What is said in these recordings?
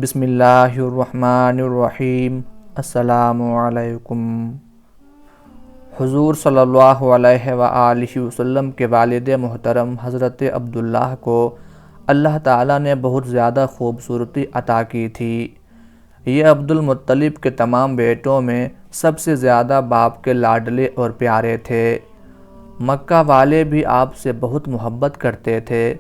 بسم اللہ الرحمن الرحیم۔ السلام علیکم۔ حضور صلی اللہ علیہ وآلہ وسلم کے والد محترم حضرت عبداللہ کو اللہ تعالیٰ نے بہت زیادہ خوبصورتی عطا کی تھی۔ یہ عبدالمطلب کے تمام بیٹوں میں سب سے زیادہ باپ کے لاڈلے اور پیارے تھے۔ مکہ والے بھی آپ سے بہت محبت کرتے تھے،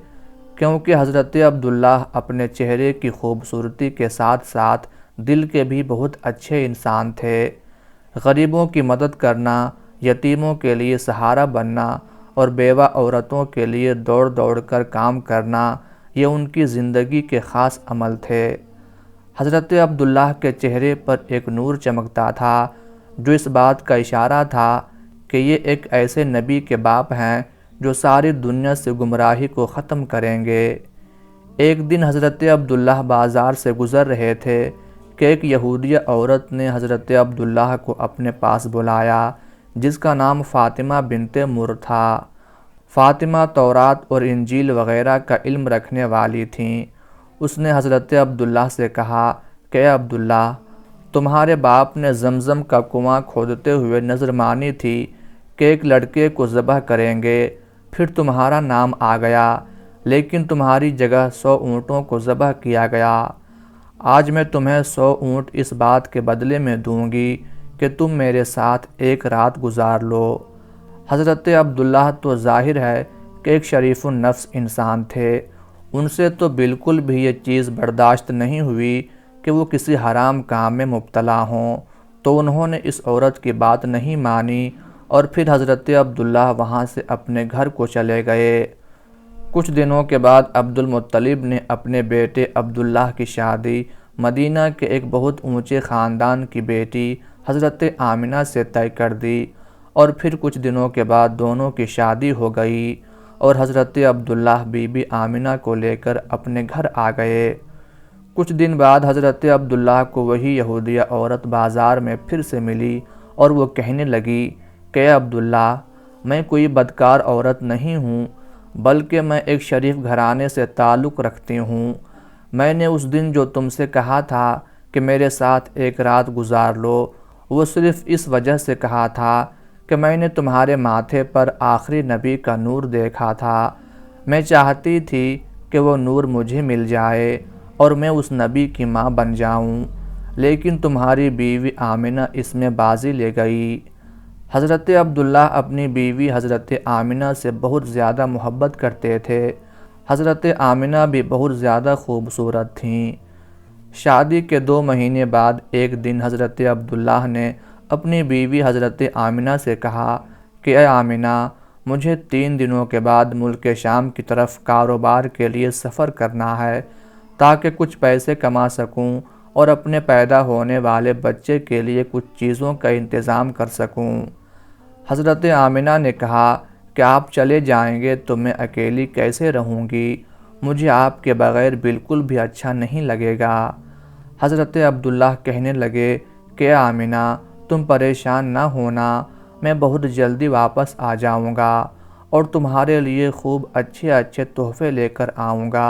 کیونکہ حضرت عبداللہ اپنے چہرے کی خوبصورتی کے ساتھ ساتھ دل کے بھی بہت اچھے انسان تھے۔ غریبوں کی مدد کرنا، یتیموں کے لیے سہارا بننا اور بیوہ عورتوں کے لیے دوڑ دوڑ کر کام کرنا، یہ ان کی زندگی کے خاص عمل تھے۔ حضرت عبداللہ کے چہرے پر ایک نور چمکتا تھا، جو اس بات کا اشارہ تھا کہ یہ ایک ایسے نبی کے باپ ہیں جو ساری دنیا سے گمراہی کو ختم کریں گے۔ ایک دن حضرت عبداللہ بازار سے گزر رہے تھے کہ ایک یہودیہ عورت نے حضرت عبداللہ کو اپنے پاس بلایا، جس کا نام فاطمہ بنت مر تھا۔ فاطمہ تورات اور انجیل وغیرہ کا علم رکھنے والی تھیں۔ اس نے حضرت عبداللہ سے کہا کہ اے عبداللہ، تمہارے باپ نے زمزم کا کنواں کھودتے ہوئے نذر مانی تھی کہ ایک لڑکے کو ذبح کریں گے، پھر تمہارا نام آ گیا، لیکن تمہاری جگہ 100 اونٹوں کو ذبح کیا گیا۔ آج میں تمہیں 100 اونٹ اس بات کے بدلے میں دوں گی کہ تم میرے ساتھ ایک رات گزار لو۔ حضرت عبداللہ تو ظاہر ہے کہ ایک شریف النفس انسان تھے، ان سے تو بالکل بھی یہ چیز برداشت نہیں ہوئی کہ وہ کسی حرام کام میں مبتلا ہوں، تو انہوں نے اس عورت کی بات نہیں مانی اور پھر حضرت عبداللہ وہاں سے اپنے گھر کو چلے گئے۔ کچھ دنوں کے بعد عبدالمطلب نے اپنے بیٹے عبداللہ کی شادی مدینہ کے ایک بہت اونچے خاندان کی بیٹی حضرت آمنہ سے طے کر دی، اور پھر کچھ دنوں کے بعد دونوں کی شادی ہو گئی اور حضرت عبداللہ بی بی آمنہ کو لے کر اپنے گھر آ گئے۔ کچھ دن بعد حضرت عبداللہ کو وہی یہودیہ عورت بازار میں پھر سے ملی اور وہ کہنے لگی کہ اے عبداللہ، میں کوئی بدکار عورت نہیں ہوں، بلکہ میں ایک شریف گھرانے سے تعلق رکھتی ہوں۔ میں نے اس دن جو تم سے کہا تھا کہ میرے ساتھ ایک رات گزار لو، وہ صرف اس وجہ سے کہا تھا کہ میں نے تمہارے ماتھے پر آخری نبی کا نور دیکھا تھا۔ میں چاہتی تھی کہ وہ نور مجھے مل جائے اور میں اس نبی کی ماں بن جاؤں، لیکن تمہاری بیوی آمنہ اس میں بازی لے گئی۔ حضرت عبداللہ اپنی بیوی حضرت آمنہ سے بہت زیادہ محبت کرتے تھے۔ حضرت آمنہ بھی بہت زیادہ خوبصورت تھیں۔ شادی کے 2 مہینے بعد ایک دن حضرت عبداللہ نے اپنی بیوی حضرت آمنہ سے کہا کہ اے آمنہ، مجھے 3 دنوں کے بعد ملک شام کی طرف کاروبار کے لیے سفر کرنا ہے، تاکہ کچھ پیسے کما سکوں اور اپنے پیدا ہونے والے بچے کے لیے کچھ چیزوں کا انتظام کر سکوں۔ حضرت آمنہ نے کہا کہ آپ چلے جائیں گے تو میں اکیلی کیسے رہوں گی؟ مجھے آپ کے بغیر بالکل بھی اچھا نہیں لگے گا۔ حضرت عبداللہ کہنے لگے کہ اے آمنہ، تم پریشان نہ ہونا، میں بہت جلدی واپس آ جاؤں گا اور تمہارے لیے خوب اچھے اچھے تحفے لے کر آؤں گا۔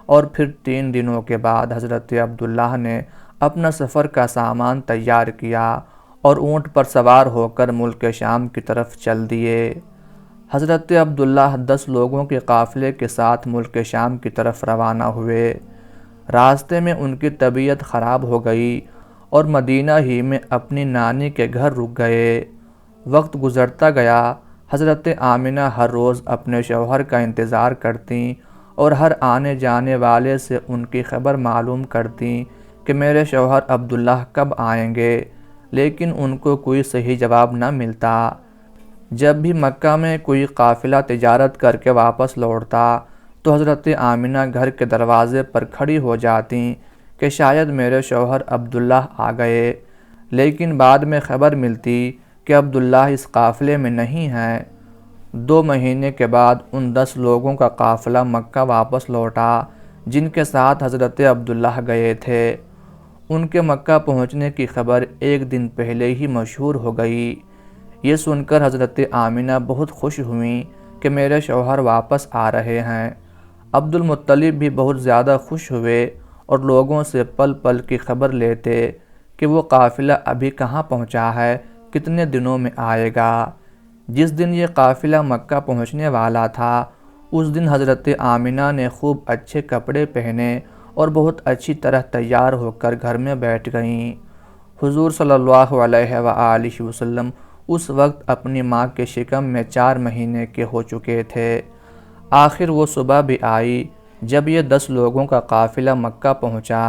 اور پھر 3 دنوں کے بعد حضرت عبداللہ نے اپنا سفر کا سامان تیار کیا اور اونٹ پر سوار ہو کر ملک شام کی طرف چل دیے۔ حضرت عبداللہ 10 لوگوں کے قافلے کے ساتھ ملک شام کی طرف روانہ ہوئے۔ راستے میں ان کی طبیعت خراب ہو گئی اور مدینہ ہی میں اپنی نانی کے گھر رک گئے۔ وقت گزرتا گیا، حضرت آمنہ ہر روز اپنے شوہر کا انتظار کرتیں اور ہر آنے جانے والے سے ان کی خبر معلوم کرتیں کہ میرے شوہر عبداللہ کب آئیں گے، لیکن ان کو کوئی صحیح جواب نہ ملتا۔ جب بھی مکہ میں کوئی قافلہ تجارت کر کے واپس لوٹتا تو حضرت آمنہ گھر کے دروازے پر کھڑی ہو جاتیں کہ شاید میرے شوہر عبداللہ آ گئے، لیکن بعد میں خبر ملتی کہ عبداللہ اس قافلے میں نہیں ہیں۔ 2 مہینے کے بعد ان 10 لوگوں کا قافلہ مکہ واپس لوٹا جن کے ساتھ حضرت عبداللہ گئے تھے۔ ان کے مکہ پہنچنے کی خبر ایک دن پہلے ہی مشہور ہو گئی۔ یہ سن کر حضرت آمنہ بہت خوش ہوئیں کہ میرے شوہر واپس آ رہے ہیں۔ عبدالمطلب بھی بہت زیادہ خوش ہوئے اور لوگوں سے پل پل کی خبر لیتے کہ وہ قافلہ ابھی کہاں پہنچا ہے، کتنے دنوں میں آئے گا۔ جس دن یہ قافلہ مکہ پہنچنے والا تھا، اس دن حضرت آمنہ نے خوب اچھے کپڑے پہنے اور بہت اچھی طرح تیار ہو کر گھر میں بیٹھ گئیں۔ حضور صلی اللہ علیہ وآلہ وسلم اس وقت اپنی ماں کے شکم میں 4 مہینے کے ہو چکے تھے۔ آخر وہ صبح بھی آئی جب یہ 10 لوگوں کا قافلہ مکہ پہنچا۔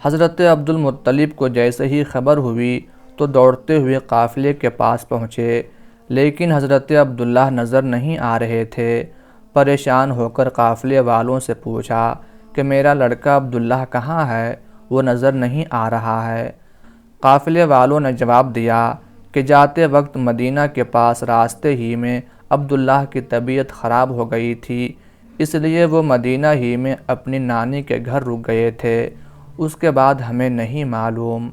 حضرت عبد المطلب کو جیسے ہی خبر ہوئی تو دوڑتے ہوئے قافلے کے پاس پہنچے، لیکن حضرت عبداللہ نظر نہیں آ رہے تھے۔ پریشان ہو کر قافلے والوں سے پوچھا کہ میرا لڑکا عبداللہ کہاں ہے، وہ نظر نہیں آ رہا ہے۔ قافلے والوں نے جواب دیا کہ جاتے وقت مدینہ کے پاس راستے ہی میں عبداللہ کی طبیعت خراب ہو گئی تھی، اس لیے وہ مدینہ ہی میں اپنی نانی کے گھر رک گئے تھے، اس کے بعد ہمیں نہیں معلوم۔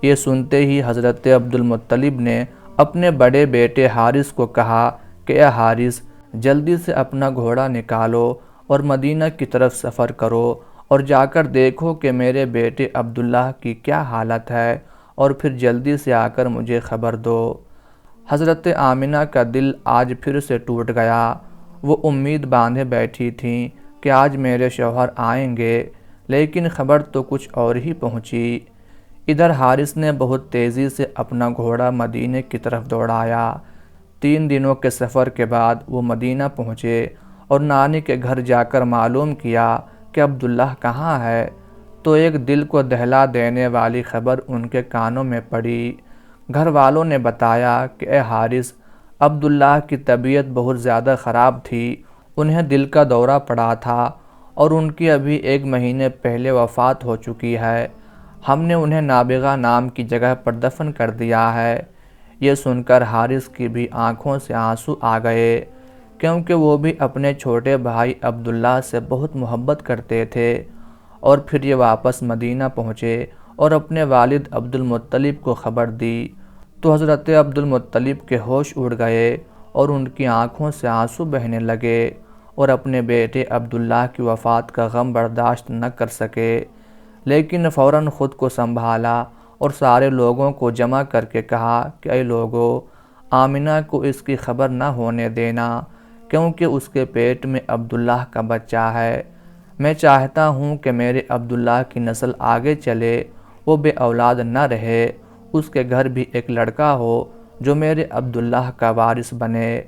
یہ سنتے ہی حضرت عبد المطلب نے اپنے بڑے بیٹے حارث کو کہا کہ اے حارث، جلدی سے اپنا گھوڑا نکالو اور مدینہ کی طرف سفر کرو اور جا کر دیکھو کہ میرے بیٹے عبداللہ کی کیا حالت ہے، اور پھر جلدی سے آ کر مجھے خبر دو۔ حضرت آمنہ کا دل آج پھر سے ٹوٹ گیا۔ وہ امید باندھے بیٹھی تھیں کہ آج میرے شوہر آئیں گے، لیکن خبر تو کچھ اور ہی پہنچی۔ ادھر حارث نے بہت تیزی سے اپنا گھوڑا مدینے کی طرف دوڑایا۔ 3 دنوں کے سفر کے بعد وہ مدینہ پہنچے اور نانی کے گھر جا کر معلوم کیا کہ عبداللہ کہاں ہے، تو ایک دل کو دہلا دینے والی خبر ان کے کانوں میں پڑی۔ گھر والوں نے بتایا کہ اے حارث، عبداللہ کی طبیعت بہت زیادہ خراب تھی، انہیں دل کا دورہ پڑا تھا اور ان کی ابھی 1 مہینے پہلے وفات ہو چکی ہے۔ ہم نے انہیں نابغہ نام کی جگہ پر دفن کر دیا ہے۔ یہ سن کر حارث کی بھی آنکھوں سے آنسو آ گئے، کیونکہ وہ بھی اپنے چھوٹے بھائی عبداللہ سے بہت محبت کرتے تھے۔ اور پھر یہ واپس مدینہ پہنچے اور اپنے والد عبد المطلب کو خبر دی، تو حضرت عبد المطلب کے ہوش اڑ گئے اور ان کی آنکھوں سے آنسو بہنے لگے، اور اپنے بیٹے عبداللہ کی وفات کا غم برداشت نہ کر سکے، لیکن فوراً خود کو سنبھالا اور سارے لوگوں کو جمع کر کے کہا کہ اے لوگو، آمنہ کو اس کی خبر نہ ہونے دینا، کیونکہ اس کے پیٹ میں عبداللہ کا بچہ ہے۔ میں چاہتا ہوں کہ میرے عبداللہ کی نسل آگے چلے، وہ بے اولاد نہ رہے، اس کے گھر بھی ایک لڑکا ہو جو میرے عبداللہ کا وارث بنے۔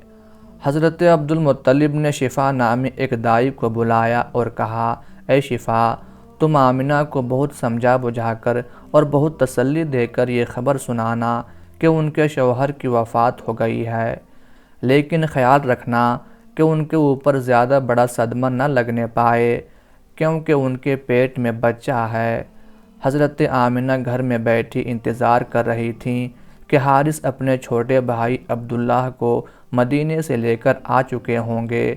حضرت عبد المطلب نے شفا نامی ایک دائی کو بلایا اور کہا، اے شفا، تم آمنہ کو بہت سمجھا بجھا کر اور بہت تسلی دے کر یہ خبر سنانا کہ ان کے شوہر کی وفات ہو گئی ہے، لیکن خیال رکھنا کہ ان کے اوپر زیادہ بڑا صدمہ نہ لگنے پائے، کیونکہ ان کے پیٹ میں بچہ ہے۔ حضرت آمنہ گھر میں بیٹھی انتظار کر رہی تھیں کہ حارث اپنے چھوٹے بھائی عبداللہ کو مدینے سے لے کر آ چکے ہوں گے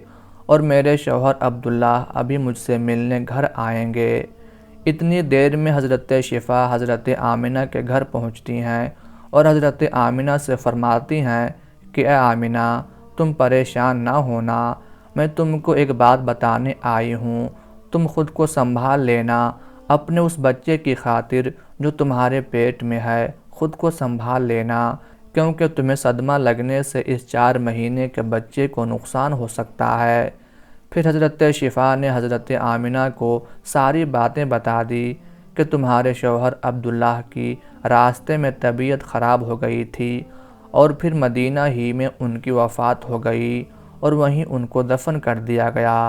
اور میرے شوہر عبداللہ ابھی مجھ سے ملنے گھر آئیں گے۔ اتنی دیر میں حضرت شفا حضرت آمنہ کے گھر پہنچتی ہیں اور حضرت آمنہ سے فرماتی ہیں کہ اے آمنہ، تم پریشان نہ ہونا، میں تم کو ایک بات بتانے آئی ہوں، تم خود کو سنبھال لینا، اپنے اس بچے کی خاطر جو تمہارے پیٹ میں ہے خود کو سنبھال لینا، کیونکہ تمہیں صدمہ لگنے سے اس 4 مہینے کے بچے کو نقصان ہو سکتا ہے۔ پھر حضرت شفا نے حضرت آمنہ کو ساری باتیں بتا دی کہ تمہارے شوہر عبداللہ کی راستے میں طبیعت خراب ہو گئی تھی اور پھر مدینہ ہی میں ان کی وفات ہو گئی اور وہیں ان کو دفن کر دیا گیا۔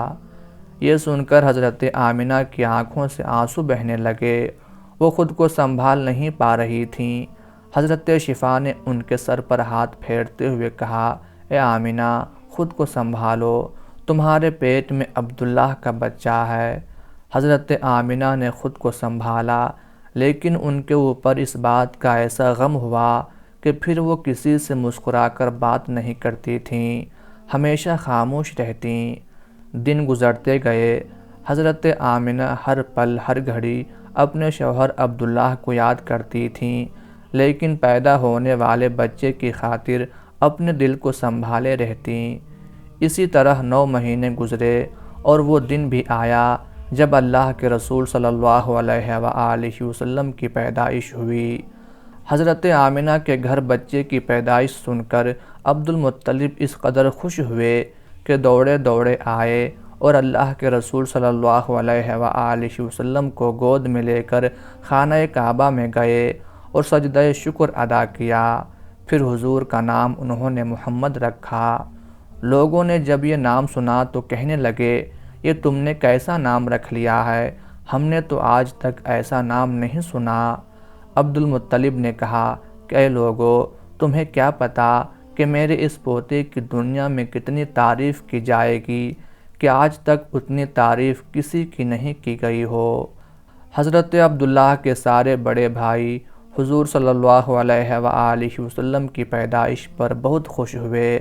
یہ سن کر حضرت آمنہ کی آنکھوں سے آنسو بہنے لگے، وہ خود کو سنبھال نہیں پا رہی تھیں۔ حضرت شفا نے ان کے سر پر ہاتھ پھیرتے ہوئے کہا، اے آمنہ، خود کو سنبھالو، تمہارے پیٹ میں عبداللہ کا بچہ ہے۔ حضرت آمنہ نے خود کو سنبھالا، لیکن ان کے اوپر اس بات کا ایسا غم ہوا کہ پھر وہ کسی سے مسکرا کر بات نہیں کرتی تھیں، ہمیشہ خاموش رہتیں۔ دن گزرتے گئے، حضرت آمنہ ہر پل ہر گھڑی اپنے شوہر عبداللہ کو یاد کرتی تھیں، لیکن پیدا ہونے والے بچے کی خاطر اپنے دل کو سنبھالے رہتیں۔ اسی طرح 9 مہینے گزرے اور وہ دن بھی آیا جب اللہ کے رسول صلی اللہ علیہ وآلہ وسلم کی پیدائش ہوئی۔ حضرت آمنہ کے گھر بچے کی پیدائش سن کر عبد المطلب اس قدر خوش ہوئے کہ دوڑے دوڑے آئے اور اللہ کے رسول صلی اللہ علیہ وآلہ وسلم کو گود میں لے کر خانہ کعبہ میں گئے اور سجدہ شکر ادا کیا۔ پھر حضور کا نام انہوں نے محمد رکھا۔ لوگوں نے جب یہ نام سنا تو کہنے لگے، یہ تم نے کیسا نام رکھ لیا ہے؟ ہم نے تو آج تک ایسا نام نہیں سنا۔ عبد المطلب نے کہا کہ اے لوگو، تمہیں کیا پتہ کہ میرے اس پوتے کی دنیا میں کتنی تعریف کی جائے گی کہ آج تک اتنی تعریف کسی کی نہیں کی گئی ہو۔ حضرت عبداللہ کے سارے بڑے بھائی حضور صلی اللہ علیہ وآلہ وسلم کی پیدائش پر بہت خوش ہوئے،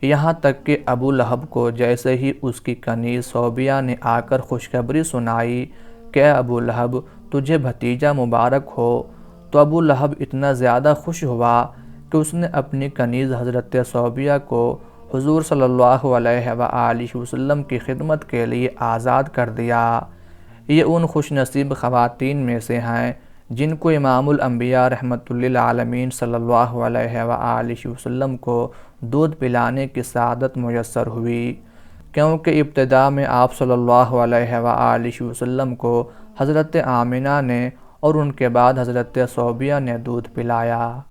یہاں تک کہ ابو لہب کو جیسے ہی اس کی کنیز صوبیہ نے آ کر خوشخبری سنائی کہ اے ابو لہب، تجھے بھتیجا مبارک ہو، تو ابو لہب اتنا زیادہ خوش ہوا کہ اس نے اپنی کنیز حضرت صوبیہ کو حضور صلی اللہ علیہ وآلہ وسلم کی خدمت کے لیے آزاد کر دیا۔ یہ ان خوش نصیب خواتین میں سے ہیں جن کو امام الانبیاء رحمۃ للعالمین صلی اللہ علیہ وآلہ وسلم کو دودھ پلانے کی سعادت میسر ہوئی، کیونکہ ابتدا میں آپ صلی اللہ علیہ وآلہ وسلم کو حضرت آمنہ نے اور ان کے بعد حضرت صوبیہ نے دودھ پلایا۔